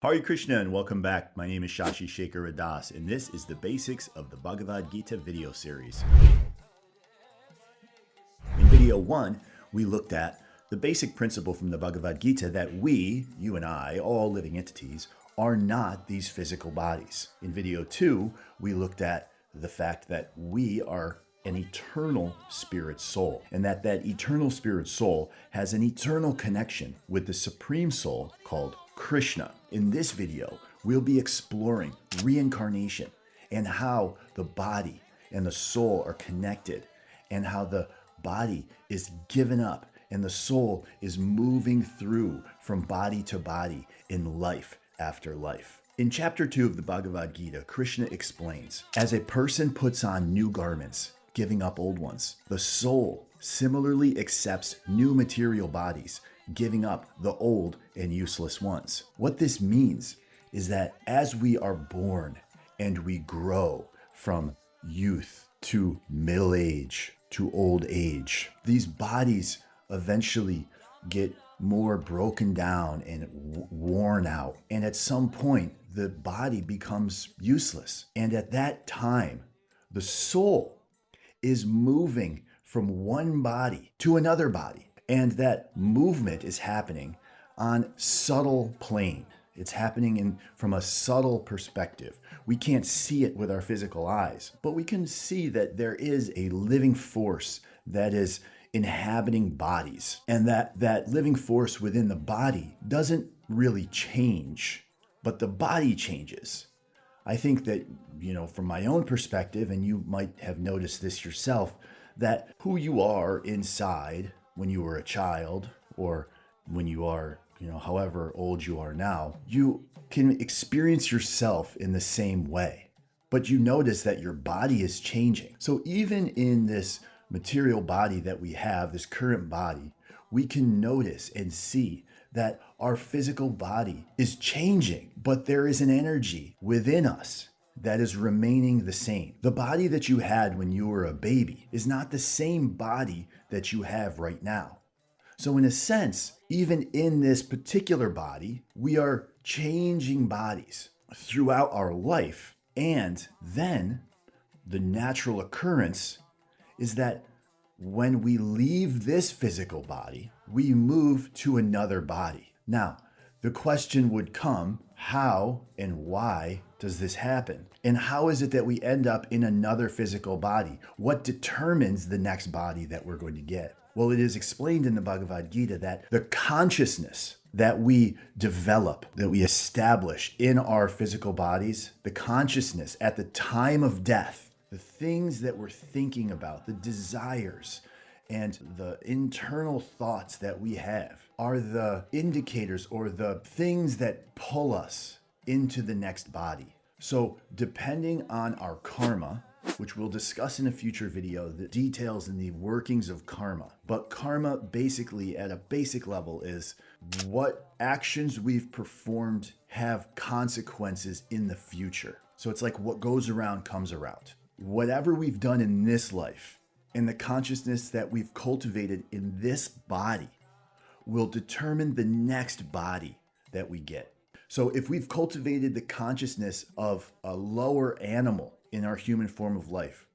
Hare Krishna and welcome back. My name is Śaśi-śekhara, and this is the basics of the Bhagavada Gita video series. In video 1, we looked at the basic principle from the Bhagavad Gita that we, you and I, all living entities, are not these physical bodies. In video 2, we looked at the fact that we are an eternal spirit soul, and that eternal spirit soul has an eternal connection with the supreme soul called Krishna. In this video, we'll be exploring reincarnation and how the body and the soul are connected, and how the body is given up and the soul is moving through from body to body in life after life. In chapter 2 of the Bhagavad Gita, Krishna explains, as a person puts on new garments, giving up old ones, the soul similarly accepts new material bodies, giving up the old and useless ones. What this means is that as we are born and we grow from youth to middle age to old age, these bodies eventually get more broken down and worn out. And at some point, the body becomes useless. And at that time, the soul is moving from one body to another body. And that movement is happening on subtle plane. It's happening from a subtle perspective. We can't see it with our physical eyes, but we can see that there is a living force that is inhabiting bodies. And that living force within the body doesn't really change, but the body changes. I think that, from my own perspective, and you might have noticed this yourself, that who you are inside when you were a child, or when you are, however old you are now, you can experience yourself in the same way, but you notice that your body is changing. So even in this material body that we have, this current body, we can notice and see that our physical body is changing, but there is an energy within us that is remaining the same. The body that you had when you were a baby is not the same body that you have right now. So in a sense, even in this particular body, we are changing bodies throughout our life. And then the natural occurrence is that when we leave this physical body, we move to another body. Now, the question would come, how and why does this happen? And how is it that we end up in another physical body? What determines the next body that we're going to get? Well, it is explained in the Bhagavad Gita that the consciousness that we develop, that we establish in our physical bodies, the consciousness at the time of death, the things that we're thinking about, the desires, and the internal thoughts that we have are the indicators or the things that pull us into the next body. So depending on our karma, which we'll discuss in a future video, the details and the workings of karma. But karma basically at a basic level is what actions we've performed have consequences in the future. So it's like what goes around comes around. Whatever we've done in this life and the consciousness that we've cultivated in this body will determine the next body that we get. So if we've cultivated the consciousness of a lower animal in our human form of life,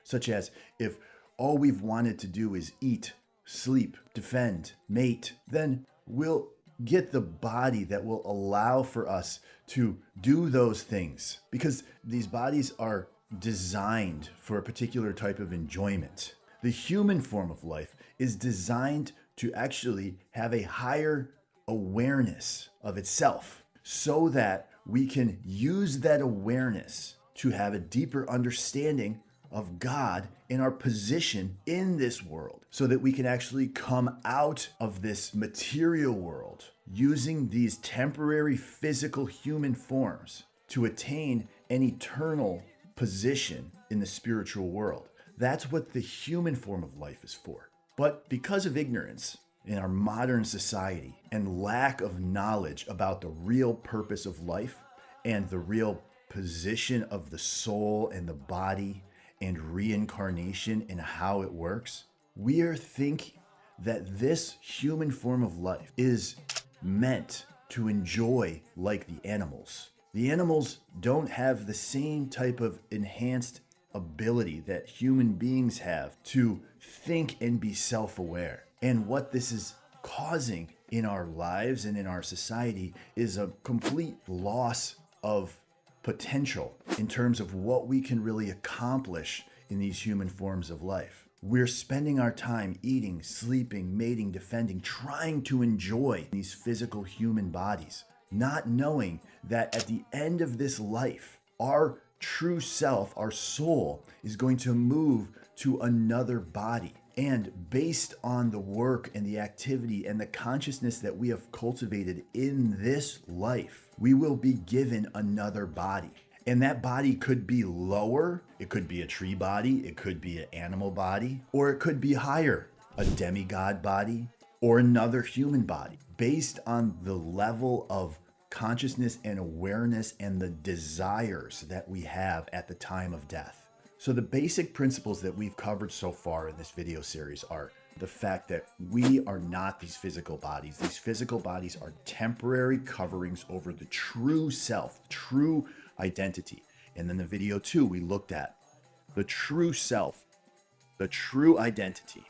such as if all we've wanted to do is eat, sleep, defend, mate, then we'll get the body that will allow for us to do those things, because these bodies are designed for a particular type of enjoyment. The human form of life is designed to actually have a higher awareness of itself so that we can use that awareness to have a deeper understanding of God and our position in this world, so that we can actually come out of this material world using these temporary physical human forms to attain an eternal position in the spiritual world. That's what the human form of life is for. But because of ignorance in our modern society and lack of knowledge about the real purpose of life and the real position of the soul and the body and reincarnation and how it works, we are thinking that this human form of life is meant to enjoy like the animals. The animals don't have the same type of enhanced ability that human beings have to think and be self-aware. And what this is causing in our lives and in our society is a complete loss of potential in terms of what we can really accomplish in these human forms of life. We're spending our time eating, sleeping, mating, defending, trying to enjoy these physical human bodies, not knowing that at the end of this life, our true self, our soul, is going to move to another body. And based on the work and the activity and the consciousness that we have cultivated in this life, we will be given another body. And that body could be lower, it could be a tree body, it could be an animal body, or it could be higher, a demigod body, or another human body, based on the level of consciousness and awareness and the desires that we have at the time of death. So the basic principles that we've covered so far in this video series are the fact that we are not these physical bodies. These physical bodies are temporary coverings over the true self, true identity. And then the video 2, we looked at the true self, the true identity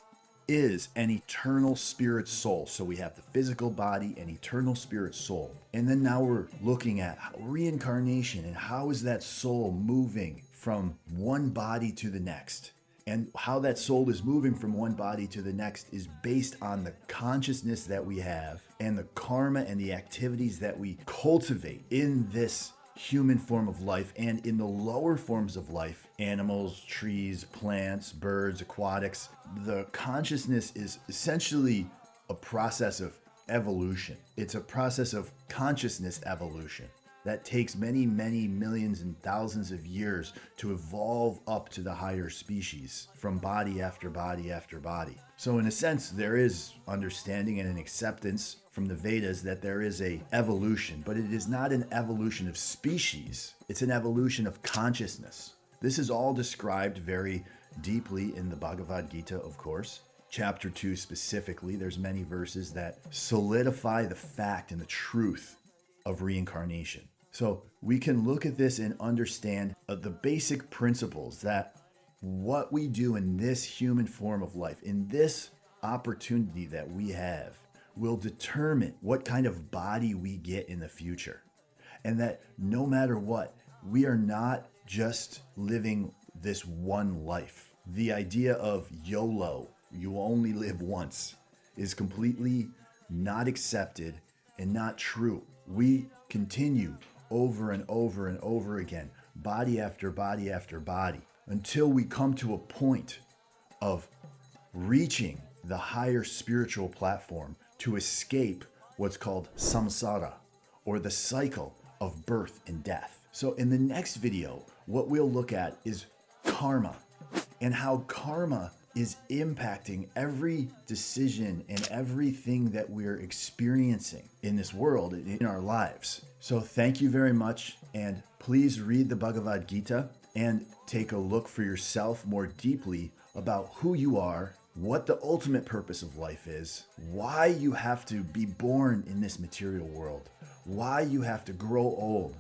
is an eternal spirit soul. So we have the physical body and eternal spirit soul. And then now we're looking at reincarnation and how is that soul moving from one body to the next. And how that soul is moving from one body to the next is based on the consciousness that we have and the karma and the activities that we cultivate in this human form of life and in the lower forms of life, animals, trees, plants, birds, aquatics. The consciousness is essentially a process of evolution. It's a process of consciousness evolution that takes many, many millions and thousands of years to evolve up to the higher species from body after body after body. So in a sense, there is understanding and an acceptance from the Vedas that there is a evolution, but it is not an evolution of species. It's an evolution of consciousness. This is all described very deeply in the Bhagavad Gita, of course. Chapter 2 specifically, there's many verses that solidify the fact and the truth of reincarnation. So we can look at this and understand the basic principles that what we do in this human form of life, in this opportunity that we have, will determine what kind of body we get in the future. And that no matter what, we are not just living this one life. The idea of YOLO, you only live once, is completely not accepted and not true. We continue over and over and over again, body after body after body, until we come to a point of reaching the higher spiritual platform to escape what's called samsara, or the cycle of birth and death. So in the next video, what we'll look at is karma and how karma is impacting every decision and everything that we're experiencing in this world, in our lives. So thank you very much, and please read the Bhagavad Gita and take a look for yourself more deeply about who you are, what the ultimate purpose of life is, why you have to be born in this material world, why you have to grow old,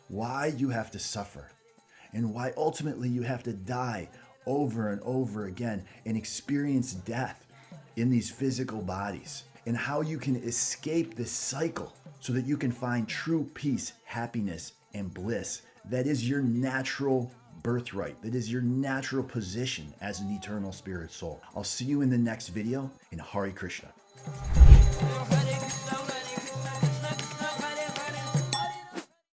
why you have to suffer, and why ultimately you have to die over and over again and experience death in these physical bodies, and how you can escape this cycle so that you can find true peace, happiness, and bliss that is your natural birthright, that is your natural position as an eternal spirit soul. I'll see you in the next video, in Hare Krishna.